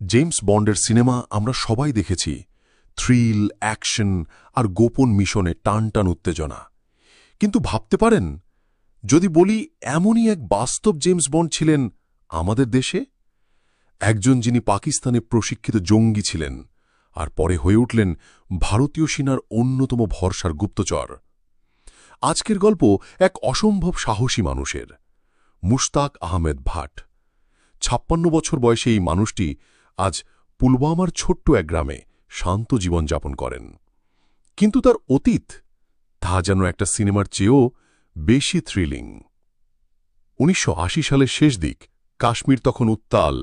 James বন্ডের cinema আমরা সবাই দেখেছি, থ্রিল, অ্যাকশন আর গোপন মিশনে টান টান উত্তেজনা। কিন্তু ভাবতে পারেন, যদি বলি এমনই এক বাস্তব জেমস বন্ড ছিলেন আমাদের দেশে, একজন যিনি পাকিস্তানে প্রশিক্ষিত জঙ্গি ছিলেন আর পরে হয়ে উঠলেন ভারতীয় সেনার অন্যতম ভরসার গুপ্তচর। আজকের গল্প এক অসম্ভব সাহসী মানুষের, মুশতাক আহমেদ ভাট। ৫৬ বছর বয়সে এই মানুষটি আজ পুলওয়ামার ছোট্ট এক গ্রামে শান্ত জীবনযাপন করেন। কিন্তু তার অতীত, তা যেন একটা সিনেমার চেয়েও বেশি থ্রিলিং। ১৯৮০ সালের শেষ দিক, কাশ্মীর তখন উত্তাল,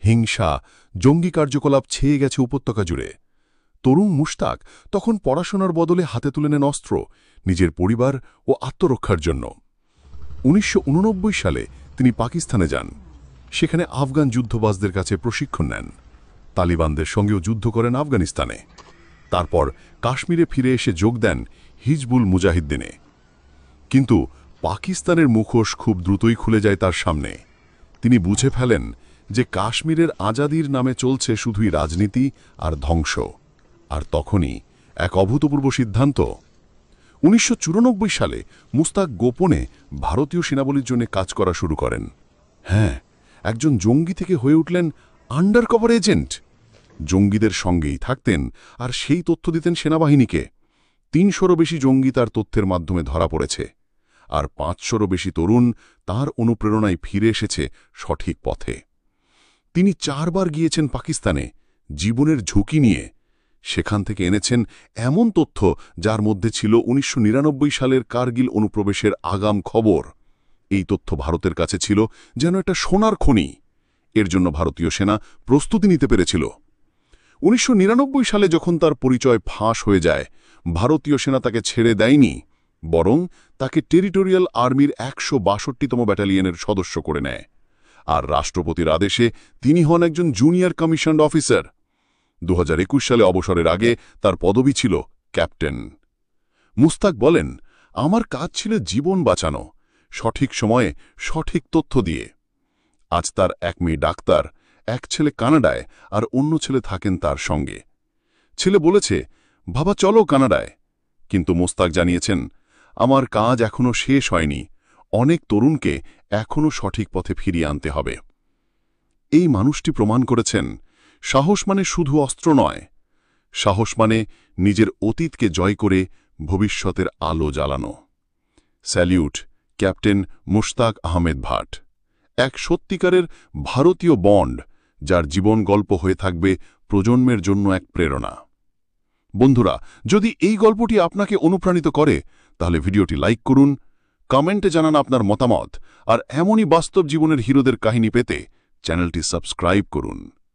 হিংসা, জঙ্গি কার্যকলাপ ছেয়ে গেছে উপত্যকা জুড়ে। তরুণ মুশতাক তখন পড়াশোনার বদলে হাতে তুলে নেন অস্ত্র, নিজের পরিবার ও আত্মরক্ষার জন্য। ১৯৮৯ সালে তিনি পাকিস্তানে যান, সেখানে আফগান যুদ্ধবাজদের কাছে প্রশিক্ষণ নেন। তালিবানদের সঙ্গেও যুদ্ধ করেন আফগানিস্তানে। তারপর কাশ্মীরে ফিরে এসে যোগ দেন হিজবুল মুজাহিদ্দিনে। কিন্তু পাকিস্তানের মুখোশ খুব দ্রুতই খুলে যায় তার সামনে। তিনি বুঝে ফেলেন যে কাশ্মীরের আজাদির নামে চলছে শুধুই রাজনীতি আর ধ্বংস। আর তখনই এক অভূতপূর্ব সিদ্ধান্ত। ১৯৯৪ সালে মুশতাক গোপনে ভারতীয় সেনাবাহিনীর জন্য কাজ করা শুরু করেন। হ্যাঁ, একজন জঙ্গি থেকে হয়ে উঠলেন আন্ডারকভার এজেন্ট। জঙ্গিদের সঙ্গেই থাকতেন আর সেই তথ্য দিতেন সেনাবাহিনীকে। ৩০০রও বেশি জঙ্গি তার তথ্যের মাধ্যমে ধরা পড়েছে, আর ৫০০রও বেশি তরুণ তার অনুপ্রেরণায় ফিরে এসেছে সঠিক পথে। তিনি ৪ বার গিয়েছেন পাকিস্তানে, জীবনের ঝুঁকি নিয়ে। সেখান থেকে এনেছেন এমন তথ্য যার মধ্যে ছিল ১৯৯৯ সালের কার্গিল অনুপ্রবেশের আগাম খবর। এই তথ্য ভারতের কাছে ছিল যেন একটা সোনার খনি। এর জন্য ভারতীয় সেনা প্রস্তুতি নিতে পেরেছিল। ১৯৯৯ সালে যখন তার পরিচয় ফাঁস হয়ে যায়, ভারতীয় সেনা তাকে ছেড়ে দেয়নি, বরং তাকে টেরিটোরিয়াল আর্মির ১৬২তম ব্যাটালিয়নের সদস্য করে নেয়। আর রাষ্ট্রপতির আদেশে তিনি হন একজন জুনিয়র কমিশনড অফিসার। ২০২১ সালে অবসরের আগে তার পদবি ছিল ক্যাপ্টেন। মুশতাক বলেন, আমার কাজ ছিল জীবন বাঁচানো, সঠিক সময়ে সঠিক তথ্য দিয়ে। আজ তার এক মেয়ে ডাক্তার, এক ছেলে কানাডায়, আর অন্য ছেলে থাকেন তার সঙ্গে। ছেলে বলেছে, বাবা চলো কানাডায়। কিন্তু মুশতাক জানিয়েছেন, আমার কাজ এখনও শেষ হয়নি, অনেক তরুণকে এখনও সঠিক পথে ফিরিয়ে আনতে হবে। এই মানুষটি প্রমাণ করেছেন, সাহস মানে শুধু অস্ত্র নয়, সাহস মানে নিজের অতীতকে জয় করে ভবিষ্যতের আলো জ্বালানো। স্যালিউট ক্যাপ্টেন মুশতাক আহমেদ ভাট, এক সত্যিকারের ভারতীয় বন্ড, যার জীবন গল্প হয়ে থাকবে প্রজন্মের জন্য এক প্রেরণা। বন্ধুরা, যদি এই গল্পটি আপনাকে অনুপ্রাণিত করে, তাহলে ভিডিওটি লাইক করুন, কমেন্টে জানান আপনার মতামত, আর এমনই বাস্তব জীবনের হিরোদের কাহিনী পেতে চ্যানেলটি সাবস্ক্রাইব করুন।